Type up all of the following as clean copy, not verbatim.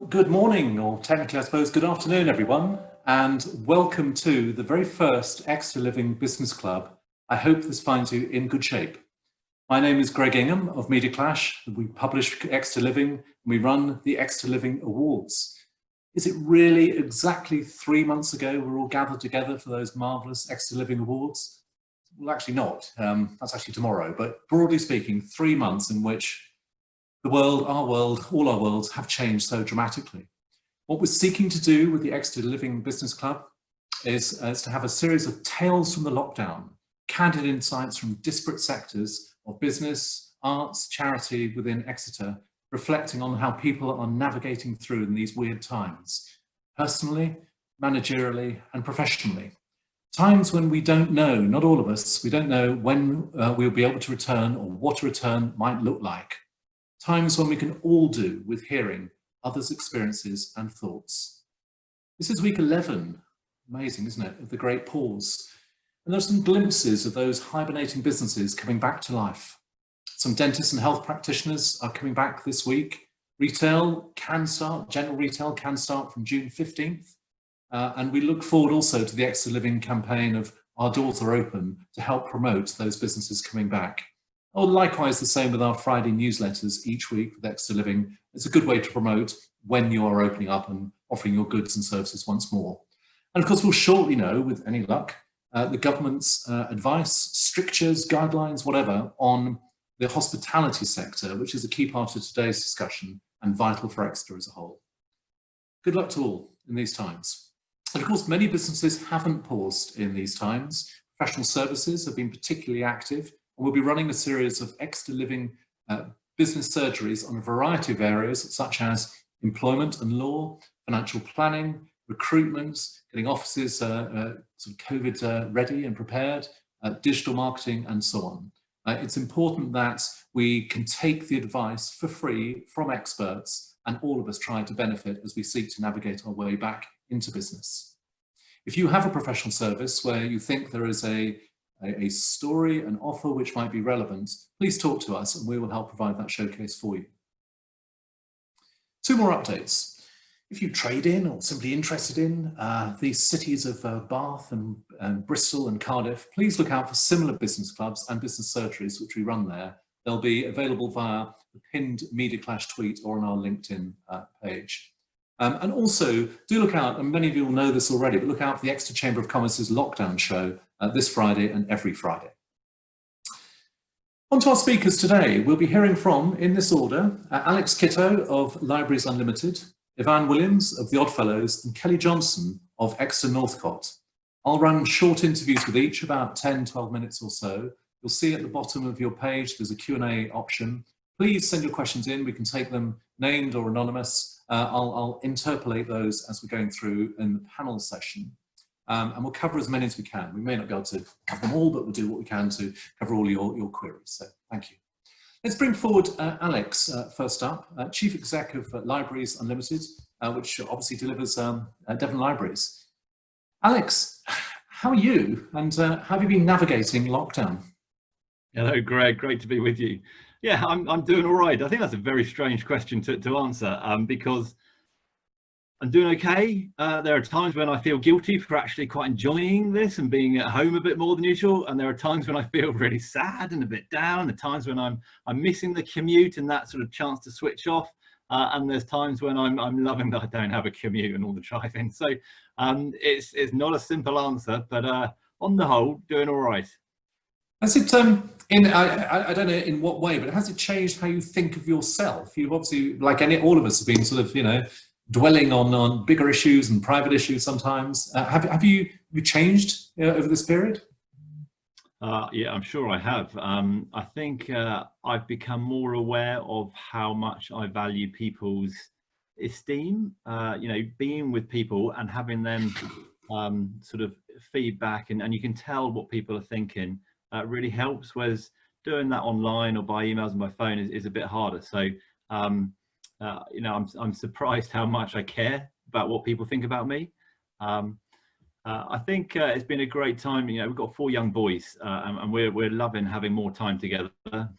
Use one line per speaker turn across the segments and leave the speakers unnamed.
Good morning, or technically I suppose good afternoon everyone, and welcome to the very first Exeter Living Business Club. I hope this finds you in good shape. My name is Greg Ingham of Media Clash. We publish Exeter Living and we run the Exeter Living Awards. Is it really exactly 3 months ago we're all gathered together for those marvellous Exeter Living Awards? Well, actually not. That's actually tomorrow, but broadly speaking, 3 months in which the world, our world, all our worlds have changed so dramatically. What we're seeking to do with the Exeter Living Business Club is to have a series of tales from the lockdown, candid insights from disparate sectors of business, arts, charity within Exeter, reflecting on how people are navigating through in these weird times, personally, managerially, and professionally. Times when we don't know, not all of us, we don't know when we'll be able to return or what a return might look like. Times when we can all do with hearing others' experiences and thoughts. This is week 11, amazing, isn't it, of the great pause. And there are some glimpses of those hibernating businesses coming back to life. Some dentists and health practitioners are coming back this week. Retail can start, general retail can start from June 15th. And we look forward also to the Exeter Living campaign of Our Doors Are Open to help promote those businesses coming back. Oh, likewise, the same with our Friday newsletters each week with Exeter Living. It's a good way to promote when you are opening up and offering your goods and services once more. And of course, we'll shortly know, with any luck, the government's advice, strictures, guidelines, whatever, on the hospitality sector, which is a key part of today's discussion and vital for Exeter as a whole. Good luck to all in these times. And of course, many businesses haven't paused in these times. Professional services have been particularly active. And we'll be running a series of Exeter Living business surgeries on a variety of areas, such as employment and law, financial planning, recruitment, getting offices sort of COVID ready and prepared, digital marketing, and so on. It's important that we can take the advice for free from experts, and all of us try to benefit as we seek to navigate our way back into business. If you have a professional service where you think there is a story, an offer which might be relevant, please talk to us and we will help provide that showcase for you. Two more updates. If you trade in or simply interested in these cities of Bath and Bristol and Cardiff, please look out for similar business clubs and business surgeries which we run there. They'll be available via the pinned Media Clash tweet or on our LinkedIn page. And also, do look out, and many of you will know this already, but look out for the Exeter Chamber of Commerce's lockdown show this Friday and every Friday. On to our speakers today. We'll be hearing from, in this order, Alex Kittow of Libraries Unlimited, Yvan Williams of the Oddfellows, and Kelly Johnson of Exeter Northcott. I'll run short interviews with each, about 10, 12 minutes or so. You'll see at the bottom of your page, there's a Q&A option. Please send your questions in. We can take them named or anonymous. I'll interpolate those as we're going through in the panel session. And we'll cover as many as we can. We may not be able to cover them all, but we'll do what we can to cover all your queries. So thank you. Let's bring forward Alex first up, Chief Exec of Libraries Unlimited, which obviously delivers Devon Libraries. Alex, how are you? And how have you been navigating lockdown?
Hello, Greg. Great to be with you. Yeah, I'm doing all right. I think that's a very strange question to answer because I'm doing okay. There are times when I feel guilty for actually quite enjoying this and being at home a bit more than usual. And there are times when I feel really sad and a bit down. There are times when I'm missing the commute and that sort of chance to switch off. And there's times when I'm loving that I don't have a commute and all the driving. So it's not a simple answer, but on the whole, doing all right.
Has it, I don't know in what way, but has it changed how you think of yourself? You've obviously, like all of us, have been sort of, dwelling on bigger issues and private issues sometimes. Have you changed over this period?
Yeah, I'm sure I have. I think I've become more aware of how much I value people's esteem, being with people and having them sort of feedback and you can tell what people are thinking. Really helps, whereas doing that online or by emails and by phone is a bit harder. So I'm surprised how much I care about what people think about me. I think it's been a great time. You know, we've got 4 young boys, and we're loving having more time together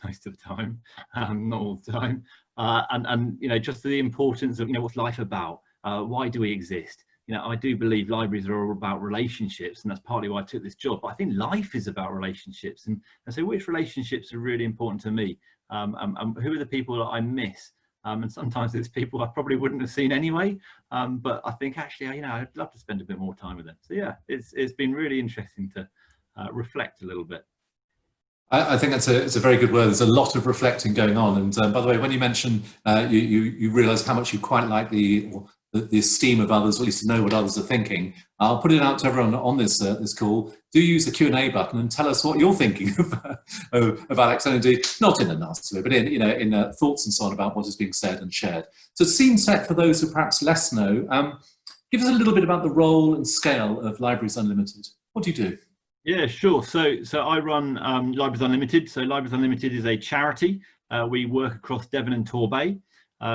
most of the time, not all the time. And you know, just the importance of, you know, what's life about? Why do we exist? You know, I do believe libraries are all about relationships, and that's partly why I took this job. But I think life is about relationships, and so which relationships are really important to me, and who are the people that I miss? And sometimes it's people I probably wouldn't have seen anyway. But I think actually, you know, I'd love to spend a bit more time with them. So yeah, it's been really interesting to reflect a little bit.
I think it's a very good word. There's a lot of reflecting going on. And by the way, when you mentioned you realise how much you quite like the esteem of others, or at least to know what others are thinking, I'll put it out to everyone on this this call. Do use the Q&A button and tell us what you're thinking of Alex, and indeed not in a nasty way, but in thoughts and so on about what is being said and shared. So, scene set for those who perhaps less know. Give us a little bit about the role and scale of Libraries Unlimited. What do you do?
Yeah, sure. So I run Libraries Unlimited. So Libraries Unlimited is a charity. We work across Devon and Torbay.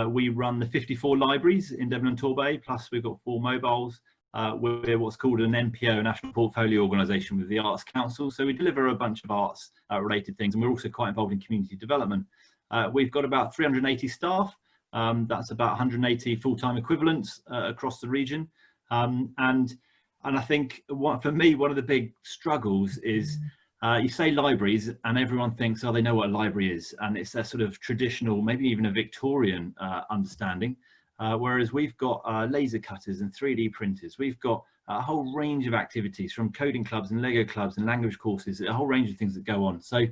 We run the 54 libraries in Devon and Torbay, plus we've got 4 mobiles. We're what's called an NPO, a National Portfolio Organisation, with the Arts Council. So we deliver a bunch of arts related things, and we're also quite involved in community development. We've got about 380 staff. That's about 180 full-time equivalents across the region. And I think for me, one of the big struggles is you say libraries and everyone thinks, oh, they know what a library is. And it's a sort of traditional, maybe even a Victorian understanding. Whereas we've got laser cutters and 3D printers. We've got a whole range of activities, from coding clubs and Lego clubs and language courses, a whole range of things that go on. So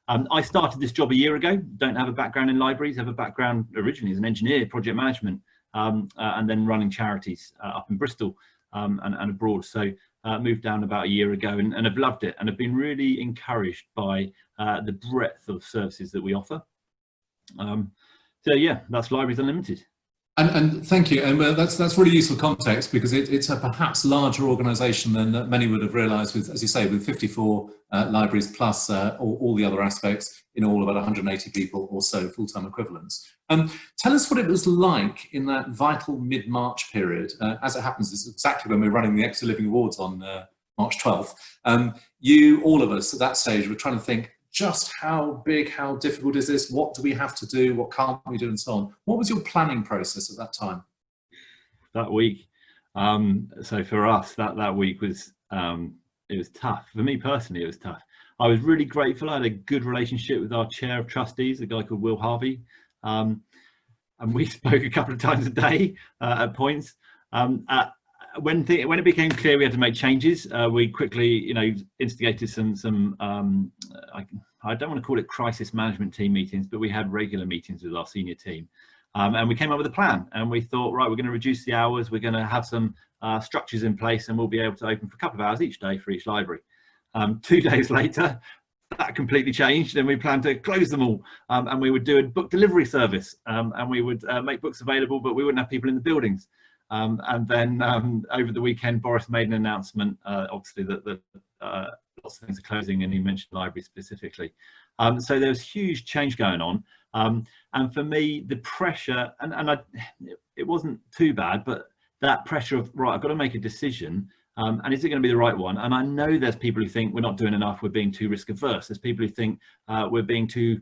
I started this job a year ago, don't have a background in libraries, have a background originally as an engineer, project management, and then running charities up in Bristol. And abroad. So moved down about a year ago and have loved it, and have been really encouraged by the breadth of services that we offer. So yeah, that's Libraries Unlimited.
And thank you, and that's really useful context, because it's a perhaps larger organisation than many would have realised, with, as you say, with 54 libraries plus all the other aspects, in all about 180 people or so full-time equivalents. Tell us what it was like in that vital mid-March period. As it happens, it's exactly when we're running the Exeter Living Awards on March 12th. All of us at that stage were trying to think, just how big, how difficult is this? What do we have to do? What can't we do? And so on. What was your planning process at that time?
That week, so for us, that week was, it was tough. For me personally, it was tough. I was really grateful. I had a good relationship with our chair of trustees, a guy called Will Harvey. And we spoke a couple of times a day at points. When it became clear we had to make changes, we quickly, you know, instigated some I don't want to call it crisis management team meetings, but we had regular meetings with our senior team, and we came up with a plan. And we thought, right, we're going to reduce the hours. We're going to have some structures in place, and we'll be able to open for a couple of hours each day for each library. 2 days later, that completely changed, and we planned to close them all, and we would do a book delivery service, and we would make books available, but we wouldn't have people in the buildings. And then over the weekend, Boris made an announcement, obviously, that lots of things are closing, and he mentioned libraries specifically. So there was huge change going on. And for me, the pressure, it wasn't too bad, but that pressure of, right, I've got to make a decision. And is it going to be the right one? And I know there's people who think we're not doing enough, we're being too risk averse. There's people who think we're being too,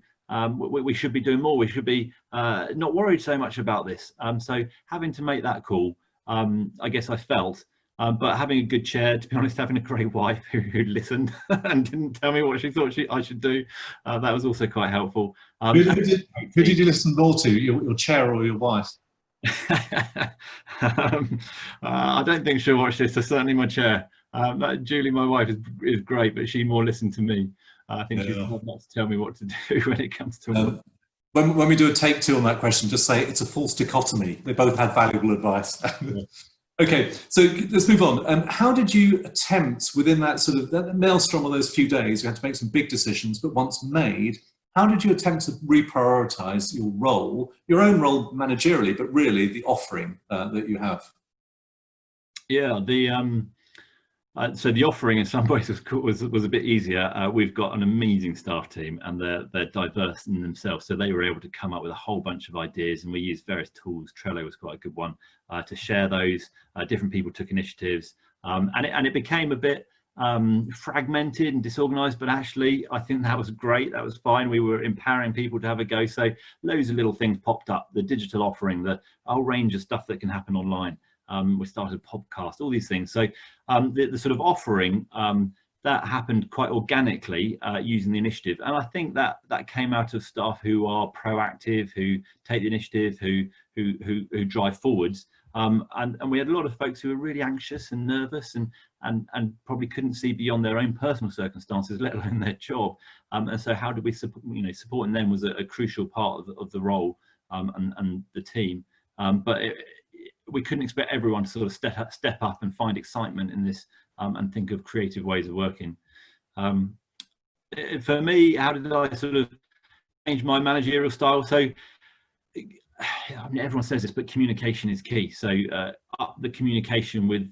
we should be doing more, we should be not worried so much about this. So having to make that call, I guess I felt, but having a good chair, to be honest, having a great wife who listened and didn't tell me what she thought I should do, that was also quite helpful.
Who did you listen more to, your chair or your wife?
I don't think she'll watch this, so certainly my chair. Julie, my wife, is great, but she more listened to me. I think she's not to tell me what to do when it comes to
when we do a take 2 on that question, just say it's a false dichotomy. They both had valuable advice. Yeah. Okay, so let's move on. How did you attempt, within that sort of that maelstrom of those few days, you had to make some big decisions, but once made, how did you attempt to reprioritize your role, your own role managerially, but really the offering that you have?
Yeah, so the offering in some ways was a bit easier. We've got an amazing staff team, and they're diverse in themselves, so they were able to come up with a whole bunch of ideas, and we used various tools. Trello was quite a good one to share those. Different people took initiatives, And it became a bit fragmented and disorganized, but actually I think that was great. That was fine. We were empowering people to have a go. So loads of little things popped up, the digital offering, the whole range of stuff that can happen online. We started a podcast, all these things. So the sort of offering that happened quite organically using the initiative. And I think that came out of staff who are proactive, who take the initiative, who drive forwards. And we had a lot of folks who were really anxious and nervous and probably couldn't see beyond their own personal circumstances, let alone their job. And so how did we support, supporting them was a crucial part of the role and the team. But we couldn't expect everyone to sort of step up and find excitement in this and think of creative ways of working. For me, how did I sort of change my managerial style? So I mean, everyone says this, but communication is key. So up the communication with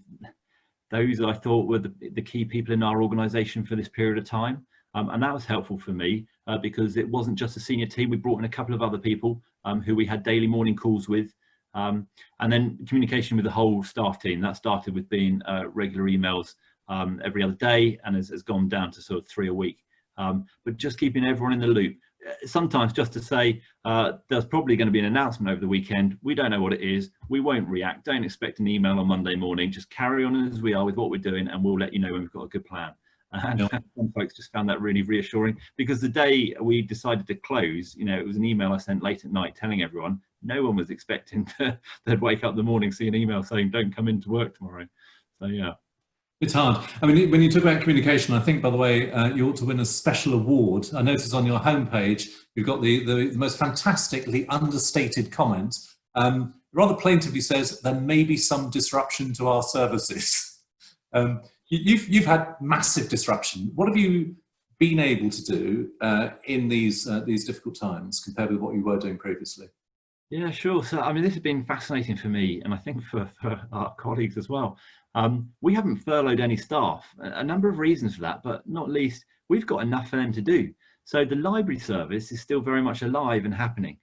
those I thought were the key people in our organisation for this period of time. And that was helpful for me because it wasn't just a senior team. We brought in a couple of other people who we had daily morning calls with. And then communication with the whole staff team. That started with being regular emails every other day and has gone down to sort of 3 a week. But just keeping everyone in the loop. Sometimes just to say there's probably going to be an announcement over the weekend. We don't know what it is. We won't react. Don't expect an email on Monday morning. Just carry on as we are with what we're doing, and we'll let you know when we've got a good plan. And some folks just found that really reassuring, because the day we decided to close, it was an email I sent late at night telling everyone. No one was expecting they'd wake up in the morning, see an email saying don't come into work tomorrow. So yeah.
It's hard. I mean, when you talk about communication, I think, by the way, you ought to win a special award. I noticed on your homepage, you've got the most fantastically understated comment. Rather plaintively says, there may be some disruption to our services. You've had massive disruption. What have you been able to do in these difficult times compared with what you were doing previously?
Yeah, sure. So, I mean, this has been fascinating for me, and I think for our colleagues as well. We haven't furloughed any staff. A number of reasons for that, but not least, we've got enough for them to do. So the library service is still very much alive and happening.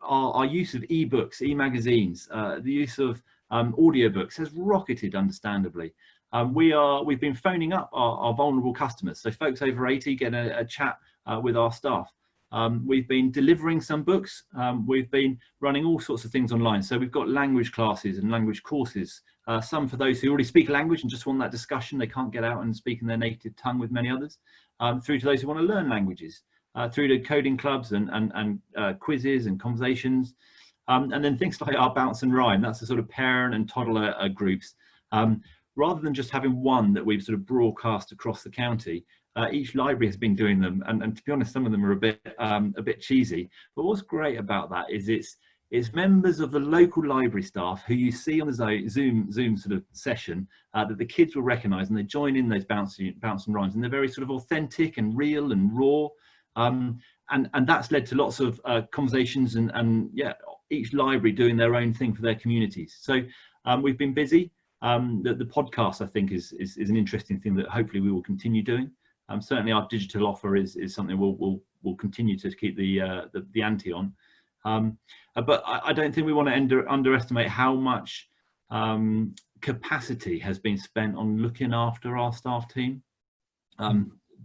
Our use of e-books, e-magazines, the use of audiobooks has rocketed, understandably. We've been phoning up our vulnerable customers. So folks over 80 get a chat with our staff. We've been delivering some books. We've been running all sorts of things online. So we've got language classes and language courses, some for those who already speak a language and just want that discussion. They can't get out and speak in their native tongue with many others, through to those who want to learn languages, through to coding clubs and quizzes and conversations. And then things like our Bounce and Rhyme, that's the sort of parent and toddler groups. Rather than just having one that we've sort of broadcast across the county, each library has been doing them, and to be honest, some of them are a bit cheesy. But what's great about that is it's members of the local library staff who you see on the Zoom sort of session that the kids will recognise, and they join in those bounce and rhymes, and they're very sort of authentic and real and raw, and that's led to lots of conversations and yeah, each library doing their own thing for their communities. So we've been busy. The podcast, I think, is an interesting thing that hopefully we will continue doing. Certainly our digital offer is something we'll continue to keep the ante on. But I don't think we want to underestimate how much capacity has been spent on looking after our staff team.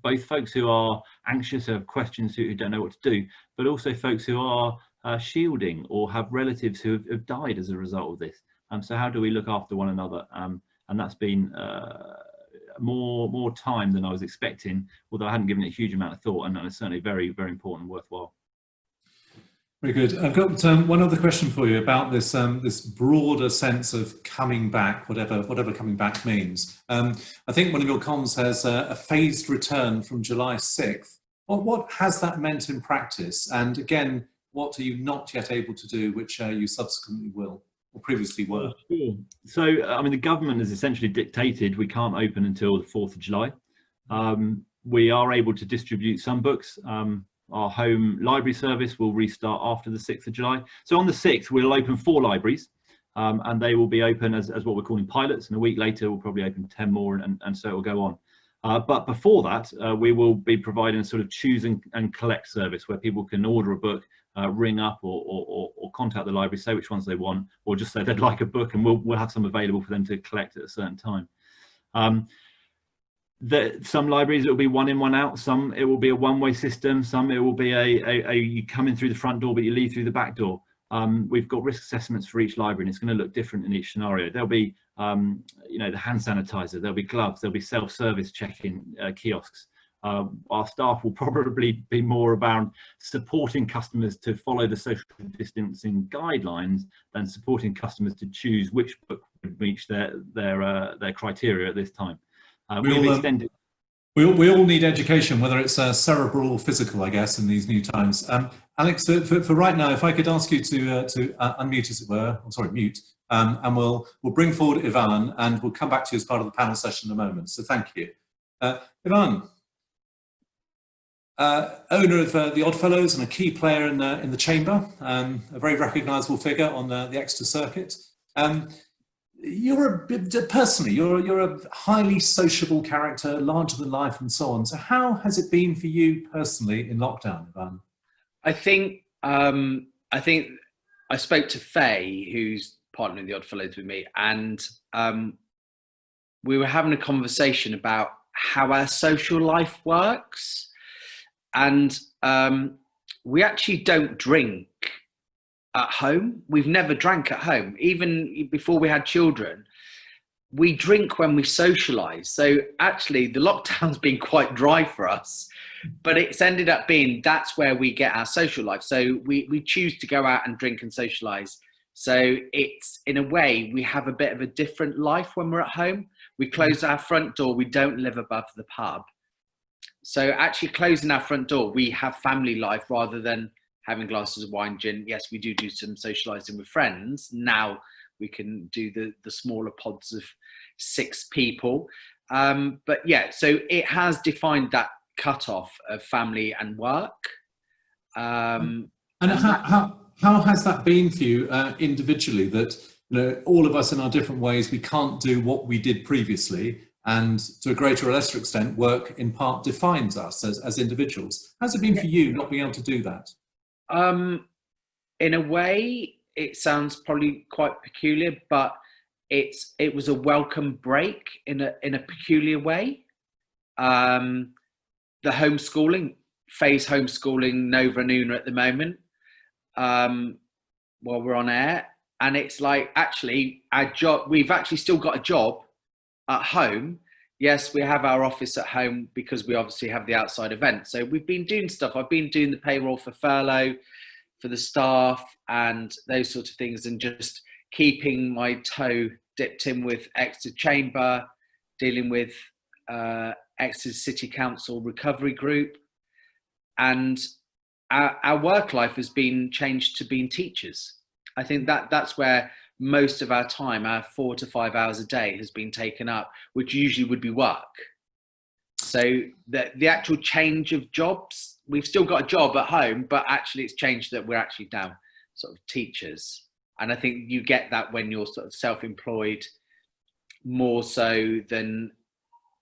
Both folks who are anxious, who have questions, who don't know what to do, but also folks who are shielding or have relatives who have died as a result of this. So how do we look after one another? And that's been more time than I was expecting, although I hadn't given it a huge amount of thought, and it's certainly very, very important and worthwhile.
Very good. I've got one other question for you about this this broader sense of coming back, whatever coming back means. I think one of your comms has a phased return from July 6th. What has that meant in practice? And again, what are you not yet able to do, which you subsequently will? Or previously were?
Sure. So, I mean, the government has essentially dictated we can't open until the 4th of July. We are able to distribute some books. Our home library service will restart after the 6th of July. So on the 6th, we'll open 4 libraries, and they will be open as what we're calling pilots. And a week later, we'll probably open 10 more, and so it will go on. But before that, we will be providing a sort of choose and collect service where people can order a book, ring up or contact the library, say which ones they want, or just say they'd like a book, and we'll have some available for them to collect at a certain time. Some libraries it will be one in, one out. Some it will be a one-way system. Some it will be a you come in through the front door but you leave through the back door. We've got risk assessments for each library, and it's going to look different in each scenario. There'll be the hand sanitizer, there'll be gloves, there'll be self-service check-in kiosks. Our staff will probably be more about supporting customers to follow the social distancing guidelines than supporting customers to choose which book would reach their criteria at this time. We've extended.
We all need education, whether it's cerebral or physical, I guess, in these new times. Alex, for right now, if I could ask you to unmute, as it were, or sorry, mute, and we'll bring forward Yvan, and we'll come back to you as part of the panel session in a moment. So thank you. Yvan, owner of the Oddfellows and a key player in the chamber, a very recognisable figure on the Exeter circuit. You're a highly sociable character, larger than life, and so on. So how has it been for you personally in lockdown, Yvan?
I think I spoke to Faye, who's partnering the Oddfellows with me, and we were having a conversation about how our social life works, and we actually don't drink at home. We've never drank at home. Even before we had children, we drink when we socialise. So actually the lockdown's been quite dry for us, but it's ended up being that's where we get our social life. So we choose to go out and drink and socialise. So it's, in a way, we have a bit of a different life when we're at home. We close our front door. We don't live above the pub. So actually closing our front door, we have family life rather than having glasses of wine, gin. Yes, we do some socialising with friends. Now we can do the smaller pods of 6 people. But yeah, so it has defined that cut-off of family and work.
And how has that been for you individually, that all of us in our different ways, we can't do what we did previously, and to a greater or lesser extent, work in part defines us as individuals. How's it been for you not being able to do that?
In a way, it sounds probably quite peculiar, but it was a welcome break in a peculiar way. The homeschooling, Faye's homeschooling Nova and Una at the moment, while we're on air, and it's like, actually our job, we've actually still got a job at home. Yes, we have our office at home because we obviously have the outside event. So we've been doing stuff. I've been doing the payroll for furlough, for the staff and those sorts of things, and just keeping my toe dipped in with Exeter Chamber, dealing with Exeter City Council Recovery Group. And our work life has been changed to being teachers. I think that's where most of our time, our 4 to 5 hours a day, has been taken up, which usually would be work. So the actual change of jobs, we've still got a job at home, but actually it's changed that we're actually now sort of teachers. And I think you get that when you're sort of self-employed, more so than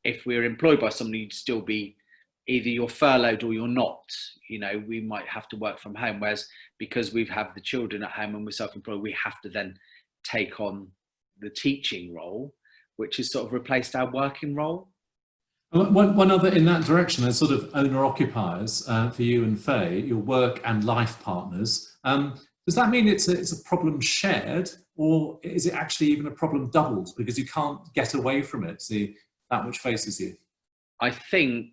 if we're employed by somebody. You'd still be either you're furloughed or you're not. We might have to work from home, whereas because we have the children at home and we're self-employed, we have to then take on the teaching role, which has sort of replaced our working role.
One other in that direction, as sort of owner-occupiers for you and Faye, your work and life partners, does that mean it's a problem shared, or is it actually even a problem doubled because you can't get away from it, see that which faces you?
I think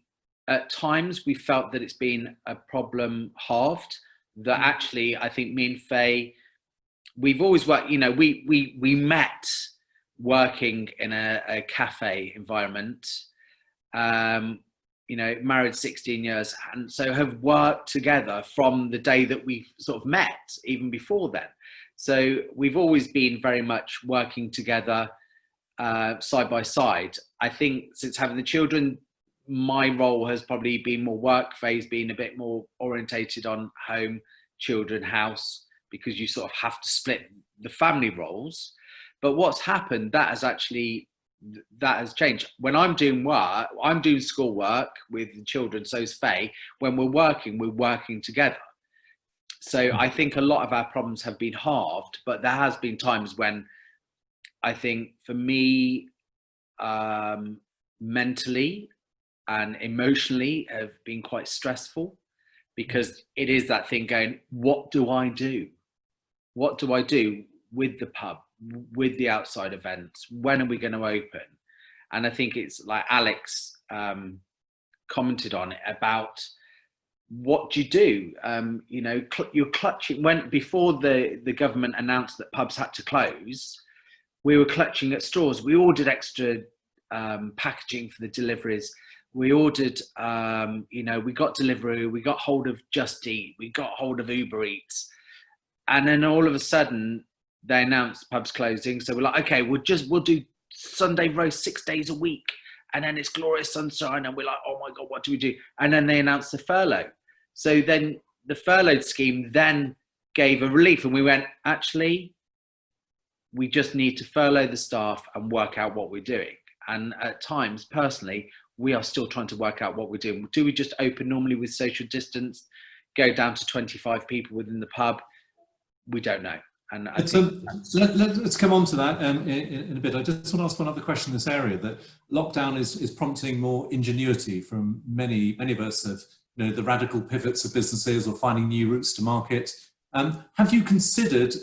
at times we felt that it's been a problem halved, that actually I think me and Faye, we've always worked, we met working in a cafe environment, married 16 years, and so have worked together from the day that we sort of met, even before then. So we've always been very much working together side by side. I think since having the children, my role has probably been more work, Faye's been a bit more orientated on home, children, house, because you sort of have to split the family roles. But what's happened, that has changed. When I'm doing work, I'm doing school work with the children, so is Faye. When we're working together. So I think a lot of our problems have been halved, but there has been times when I think for me, mentally and emotionally have been quite stressful, because it is that thing going, what do I do? What do I do with the pub, with the outside events? When are we going to open? And I think it's like Alex commented on it about, what do you do? You know, you're clutching, when before the government announced that pubs had to close, we were clutching at straws. We ordered extra packaging for the deliveries. We ordered, you know, we got delivery, we got hold of Just Eat, we got hold of Uber Eats. And then all of a sudden they announced pubs closing. So we're like, okay, we'll do Sunday roast 6 days a week. And then it's glorious sunshine. And we're like, oh my God, what do we do? And then they announced the furlough. So then the furlough scheme then gave a relief. And we went, actually, we just need to furlough the staff and work out what we're doing. And at times, personally, we are still trying to work out what we're doing. Do we just open normally with social distance, go down to 25 people within the pub? We don't know. And
let's come on to that in a bit. I just want to ask one other question in this area, that lockdown is prompting more ingenuity from many of us, of, you know, the radical pivots of businesses or finding new routes to market. Have you considered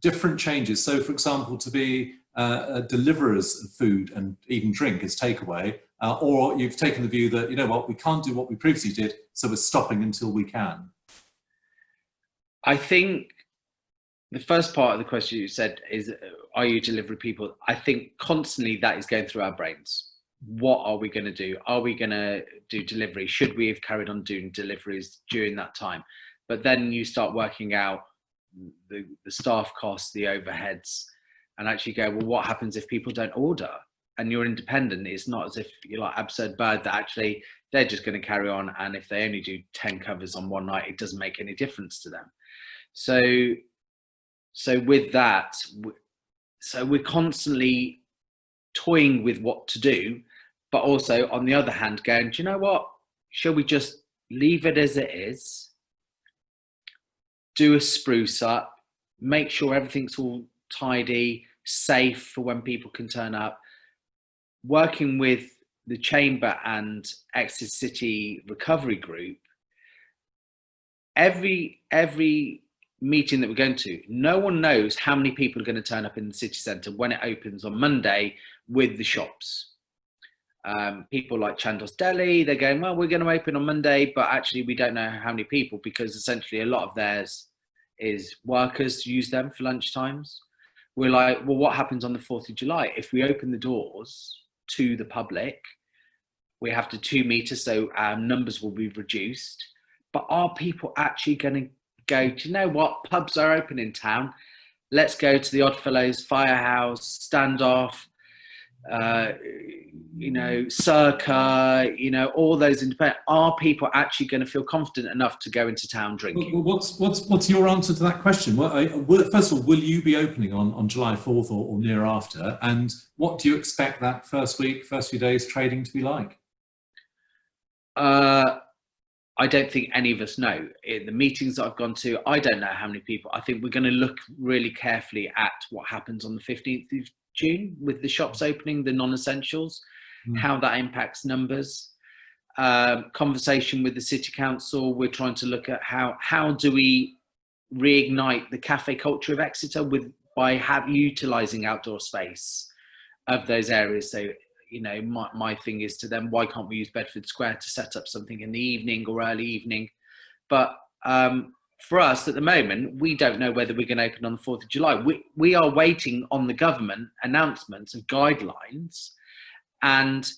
different changes? So, for example, to be deliverers of food and even drink as takeaway, or you've taken the view that, you know what, we can't do what we previously did, so we're stopping until we can?
I think the first part of the question you said is, are you delivery people? I think constantly that is going through our brains. What are we going to do? Are we going to do delivery? Should we have carried on doing deliveries during that time? But then you start working out the staff costs, the overheads, and actually go, well, what happens if people don't order and you're independent? It's not as if you're like Absurd Bird, that actually they're just going to carry on. And if they only do 10 covers on one night, it doesn't make any difference to them. So with that, so we're constantly toying with what to do, but also on the other hand going, do you know what? Shall we just leave it as it is? Do a spruce up, make sure everything's all tidy, safe for when people can turn up. Working with the Chamber and Exeter City Recovery Group, every meeting that we're going to, no one knows how many people are going to turn up in the city centre when it opens on Monday with the shops. People like Chandos Deli, they're going, well, we're going to open on Monday, but actually we don't know how many people, because essentially a lot of theirs is workers use them for lunch times. We're like, well, what happens on the 4th of July? If we open the doors to the public, we have to 2 meters, so our numbers will be reduced. But are people actually going to go, do you know what, pubs are open in town, let's go to the Oddfellows, Firehouse, Standoff, you know, Circa, you know, all those independent, are people actually going to feel confident enough to go into town drinking?
Well, what's your answer to that question? First of all, will you be opening on July 4th or near after? And what do you expect that first few days trading to be like?
I don't think any of us know. In the meetings that I've gone to, I don't know how many people. I think we're going to look really carefully at what happens on the 15th of June with the shops opening, the non-essentials, how that impacts numbers. Conversation with the City Council, we're trying to look at how do we reignite the cafe culture of Exeter by utilising outdoor space of those areas. So, you know, my thing is to them, why can't we use Bedford Square to set up something in the evening or early evening? But for us at the moment, we don't know whether we're going to open on the 4th of July. We are waiting on the government announcements of guidelines, and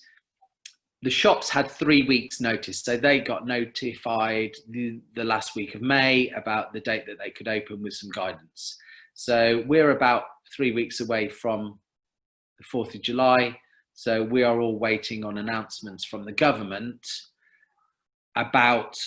the shops had 3 weeks notice. So they got notified the last week of May about the date that they could open with some guidance. So we're about 3 weeks away from the 4th of July. So we are all waiting on announcements from the government about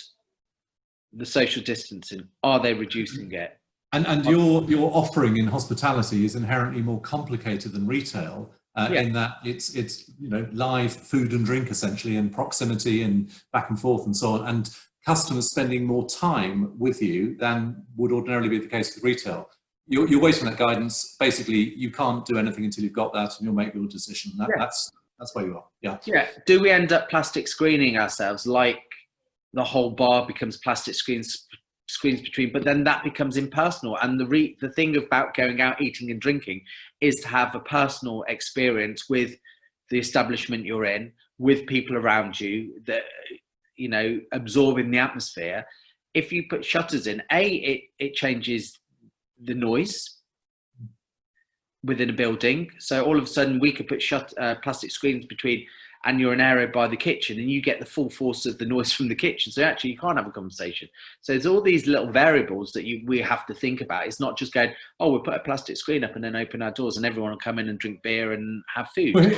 the social distancing. Are they reducing it?
And your offering in hospitality is inherently more complicated than retail, in that it's you know, live food and drink essentially, and proximity and back and forth and so on, and customers spending more time with you than would ordinarily be the case with retail. you're waiting on that guidance. Basically, you can't do anything until you've got that, and you'll make your decision. That's where you are. Yeah.
Yeah. Do we end up plastic screening ourselves, like the whole bar becomes plastic screens between, but then that becomes impersonal? And the thing about going out eating and drinking is to have a personal experience with the establishment you're in, with people around you, that, you know, absorbing the atmosphere. If you put shutters in, it changes the noise within a building. So all of a sudden we could put plastic screens between, and you're an area by the kitchen, and you get the full force of the noise from the kitchen. So actually you can't have a conversation. So there's all these little variables that we have to think about. It's not just going, oh, we'll put a plastic screen up and then open our doors and everyone will come in and drink beer and have food.
Well,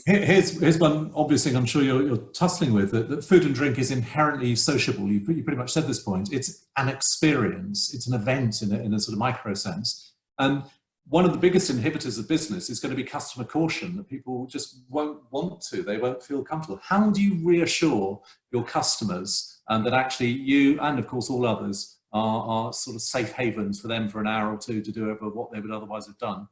here's one obvious thing I'm sure you're tussling with, that food and drink is inherently sociable. You pretty much said this point. It's an experience. It's an event in a sort of micro sense. And one of the biggest inhibitors of business is going to be customer caution, that people just won't want to, they won't feel comfortable. How do you reassure your customers that actually you, and of course all others, are sort of safe havens for them for an hour or two to do over what they would otherwise have done?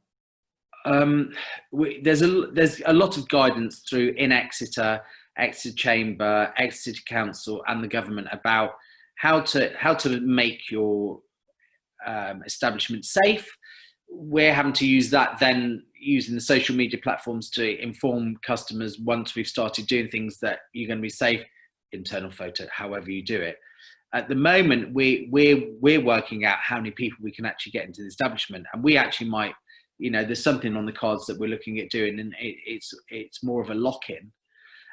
There's a lot of guidance through in Exeter, Exeter Chamber, Exeter Council and the government about how to make your establishment safe. We're having to use that, then using the social media platforms to inform customers once we've started doing things that you're going to be safe, internal photo, however you do it. At the moment, we're working out how many people we can actually get into the establishment, and we actually might, you know, there's something on the cards that we're looking at doing, and it's more of a lock-in.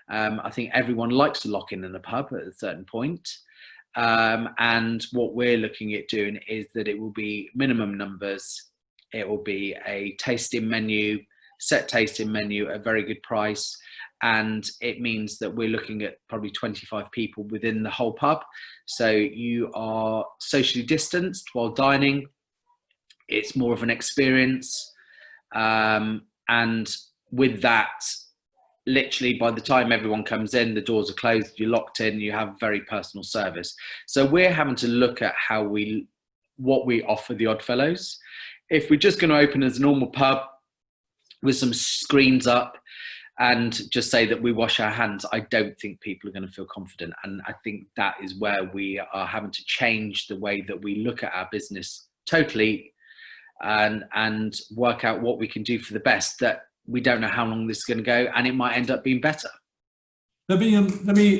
I think everyone likes to lock in a pub at a certain point. And what we're looking at doing is that it will be minimum numbers. It will be a tasting menu, set tasting menu at a very good price. And it means that we're looking at probably 25 people within the whole pub. So you are socially distanced while dining. It's more of an experience. And with that, literally by the time everyone comes in, the doors are closed, you're locked in, you have very personal service. So we're having to look at what we offer the Oddfellows. If we're just going to open as a normal pub with some screens up and just say that we wash our hands, I don't think people are going to feel confident. And I think that is where we are having to change the way that we look at our business totally, and work out what we can do for the best. That we don't know how long this is going to go, and it might end up being better.
Let me invite you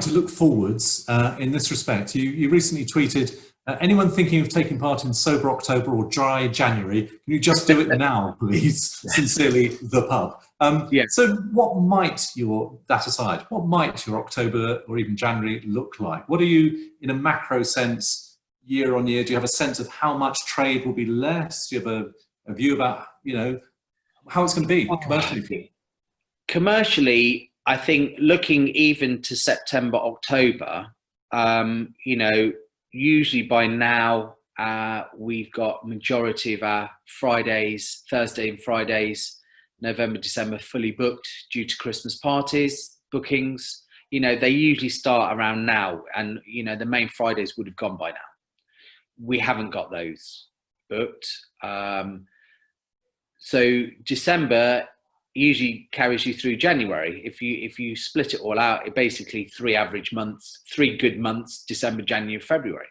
to look forwards in this respect. You recently tweeted, anyone thinking of taking part in Sober October or Dry January, can you just do it now, please? Sincerely, the pub. So what might that aside, what might your October or even January look like? What are you, in a macro sense, year on year? Do you have a sense of how much trade will be less? Do you have a view about, you know, how it's going to be commercially for you?
Commercially, I think looking even to September, October, you know, usually by now we've got majority of our Fridays, Thursday and Fridays, November, December fully booked due to Christmas parties, bookings. You know, they usually start around now, and, you know, the main Fridays would have gone by now. We haven't got those booked. So December usually carries you through January. If you split it all out, it basically 3 average months, 3 good months, December, January, February.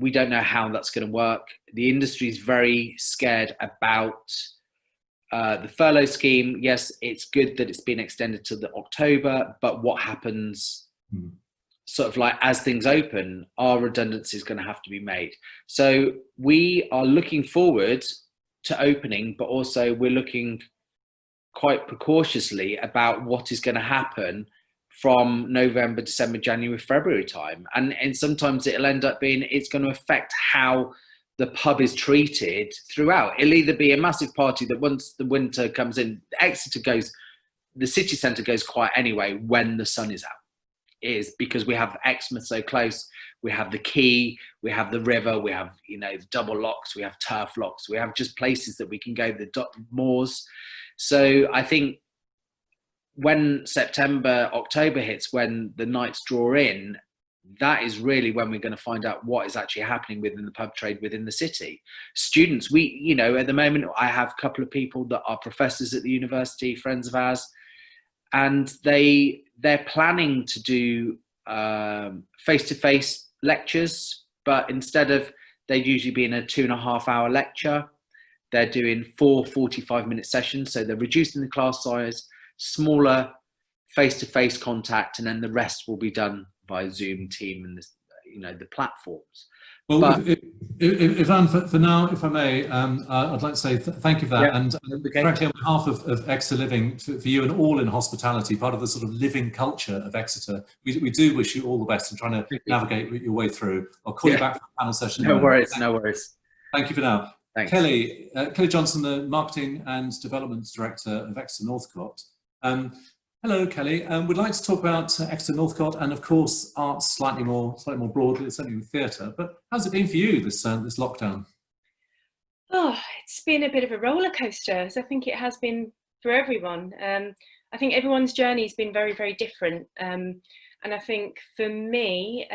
We don't know how that's going to work. The industry is very scared about the furlough scheme. Yes, it's good that it's been extended to the October, but what happens sort of like as things open, our redundancy is going to have to be made. So we are looking forward to opening, but also we're looking quite precautiously about what is going to happen from November, December, January, February time. And sometimes it'll end up being, it's going to affect how the pub is treated throughout. It'll either be a massive party that once the winter comes in, the city centre goes quiet anyway when the sun is out. Is because we have Exmouth so close, we have the quay, we have the river, we have, you know, the double locks, we have turf locks, we have just places that we can go, the moors. So I think when September, October hits, when the nights draw in, that is really when we're going to find out what is actually happening within the pub trade within the city. Students, at the moment, I have a couple of people that are professors at the university, friends of ours, and they're planning to do face-to-face lectures, but instead of, they'd usually be in a 2.5 hour lecture, they're doing 4 45-minute sessions. So they're reducing the class size, smaller face-to-face contact, and then the rest will be done by Zoom, Team, and the platforms.
Well,
but,
Yvan, for now, if I may, I'd like to say thank you for that.
Yeah,
and
okay.
Frankly, on behalf of Exeter Living, for you and all in hospitality, part of the sort of living culture of Exeter, we do wish you all the best in trying to navigate your way through. I'll call you back for the panel session.
No worries, no worries.
Thank you for now.
Thanks.
Kelly Johnson, the Marketing and Development Director of Exeter Northcott. Hello, Kelly. We'd like to talk about Exeter Northcott and, of course, arts slightly more broadly, certainly with theatre. But how's it been for you this lockdown?
Oh, it's been a bit of a roller coaster, as I think it has been for everyone. I think everyone's journey has been very, very different. And I think for me,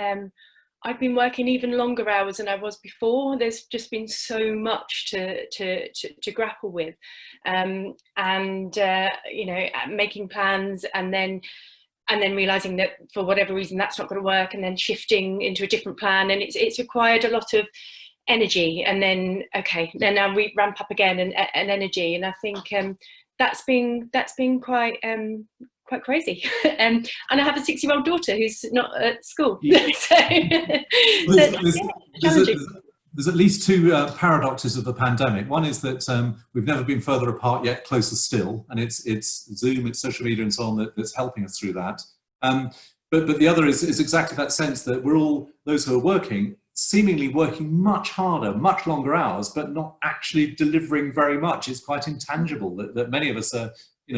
I've been working even longer hours than I was before. There's just been so much to grapple with, making plans and then realizing that for whatever reason that's not going to work, and then shifting into a different plan, and it's required a lot of energy, and then now we ramp up again and energy, and I think that's been quite crazy. And I have a 6-year-old daughter who's not at school.
Yeah.
Challenging.
There's at least 2 paradoxes of the pandemic. One is that we've never been further apart yet, closer still, and it's Zoom, it's social media and so on that's helping us through that. But the other is exactly that sense that we're all, those who are working, seemingly working much harder, much longer hours, but not actually delivering very much. It's quite intangible that many of us are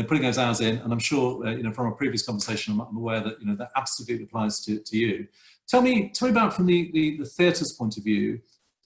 putting those hours in, and I'm sure, from a previous conversation, I'm aware that, that absolutely applies to you. Tell me about, from the theatre's point of view,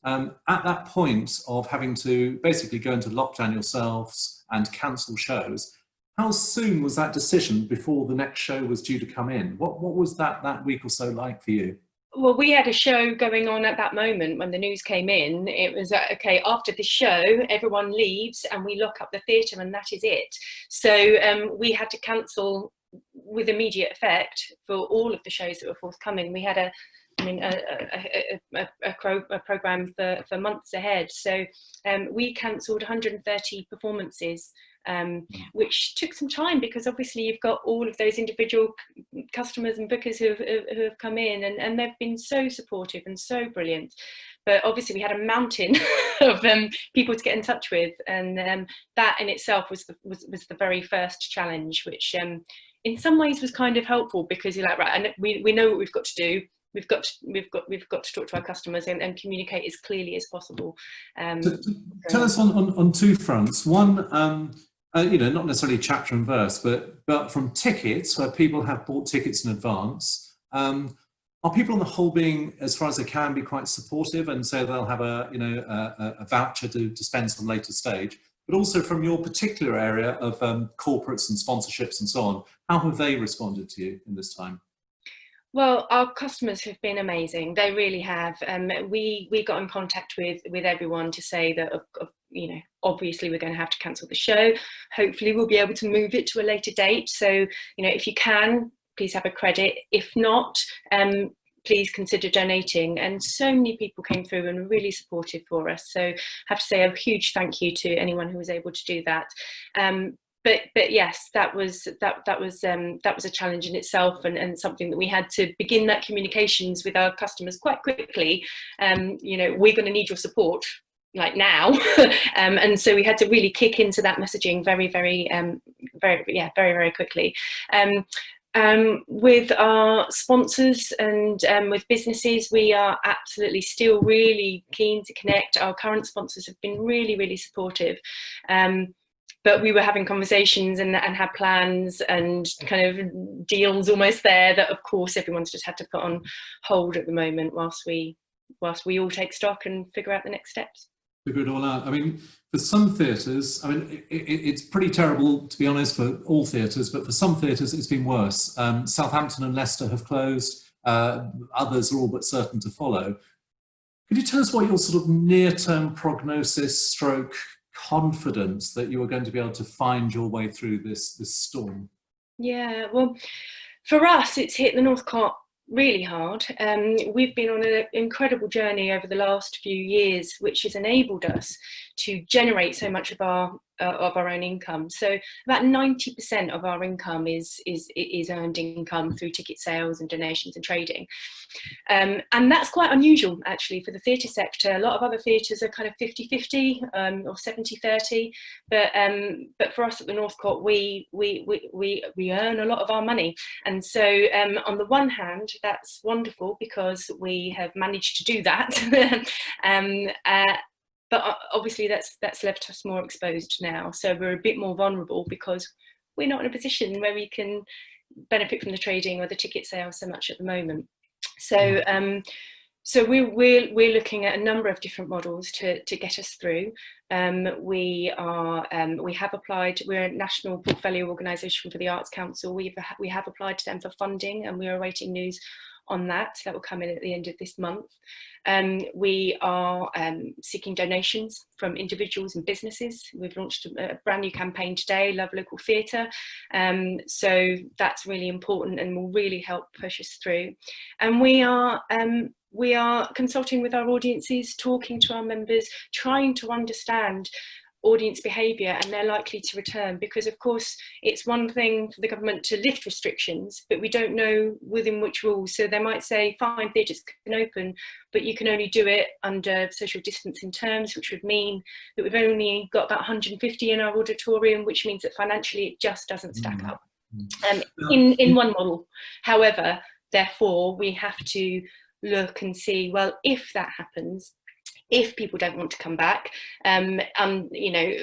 at that point of having to basically go into lockdown yourselves and cancel shows, how soon was that decision before the next show was due to come in? What was that week or so like for you?
Well, we had a show going on at that moment when the news came in. It was after the show, everyone leaves and we lock up the theatre, and that is it. So we had to cancel with immediate effect for all of the shows that were forthcoming. We had a programme for months ahead. So we cancelled 130 performances, which took some time, because obviously you've got all of those individual customers and bookers who have come in, and they've been so supportive and so brilliant. But obviously we had a mountain of people to get in touch with, and that in itself was the very first challenge, which in some ways was kind of helpful, because you're like, right, and we know what we've got to do. We've got to talk to our customers and communicate as clearly as possible.
Tell us on 2 fronts. One, not necessarily chapter and verse, but from tickets, where people have bought tickets in advance. Are people on the whole being, as far as they can, be quite supportive, and so they'll have a voucher to spend some later stage? But also from your particular area of corporates and sponsorships and so on, how have they responded to you in this time?
Well, our customers have been amazing. They really have. We got in contact with everyone to say that, obviously we're going to have to cancel the show. Hopefully we'll be able to move it to a later date. So, if you can, please have a credit. If not, please consider donating. And so many people came through and were really supportive for us. So I have to say a huge thank you to anyone who was able to do that. But yes, that was a challenge in itself, and something that we had to begin that communications with our customers quite quickly. We're going to need your support like now, and so we had to really kick into that messaging very quickly. With our sponsors and with businesses, we are absolutely still really keen to connect. Our current sponsors have been really supportive. But we were having conversations and had plans and kind of deals almost there that, of course, everyone's just had to put on hold at the moment whilst we all take stock and figure out the next steps.
Figure it all out. I mean, for some theatres, it's pretty terrible, to be honest, for all theatres, but for some theatres it's been worse. Southampton and Leicester have closed. others are all but certain to follow. Could you tell us what your sort of near-term prognosis stroke confidence that you are going to be able to find your way through this storm?
Yeah, well, for us, it's hit the Northcott really hard. We've been on an incredible journey over the last few years, which has enabled us to generate so much of our own income. So about 90% of our income is earned income through ticket sales and donations and trading. And that's quite unusual actually for the theatre sector. A lot of other theatres are kind of 50-50 or 70-30, but for us at the Northcott, we earn a lot of our money. And so on the one hand, that's wonderful because we have managed to do that. But obviously that's left us more exposed now. So we're a bit more vulnerable because we're not in a position where we can benefit from the trading or the ticket sales so much at the moment. So so we're looking at a number of different models to get us through. We have applied. We're a national portfolio organisation for the Arts Council. We have applied to them for funding, and we are awaiting news on that. That will come in at the end of this month. We are seeking donations from individuals and businesses. We've launched a brand new campaign today, Love Local Theatre. So that's really important and will really help push us through. And we are consulting with our audiences, talking to our members, trying to understand audience behaviour and they're likely to return, because of course it's one thing for the government to lift restrictions, but we don't know within which rules. So they might say fine, theatres can open, but you can only do it under social distancing terms, which would mean that we've only got about 150 in our auditorium, which means that financially it just doesn't stack up in one model. However, therefore we have to look and see, well, if that happens, if people don't want to come back, you know,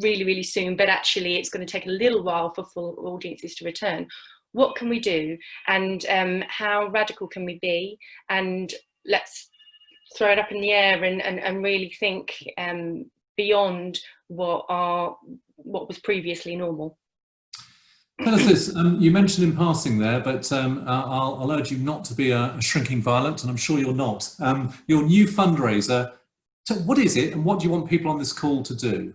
really soon, but actually it's going to take a little while for full audiences to return, what can we do? And how radical can we be? And let's throw it up in the air and really think beyond what was previously normal.
Tell us this, you mentioned in passing there, but I'll urge you not to be a shrinking violet, and I'm sure you're not. Your new fundraiser, so what is it and what do you want people on this call to do?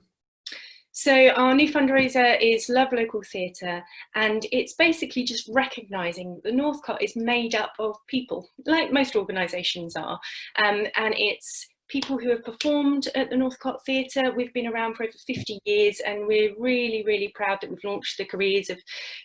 So our new fundraiser is Love Local Theatre, and it's basically just recognising the Northcott is made up of people, like most organisations are, and it's people who have performed at the Northcott Theatre. We've been around for over 50 years and we're really proud that we've launched the careers of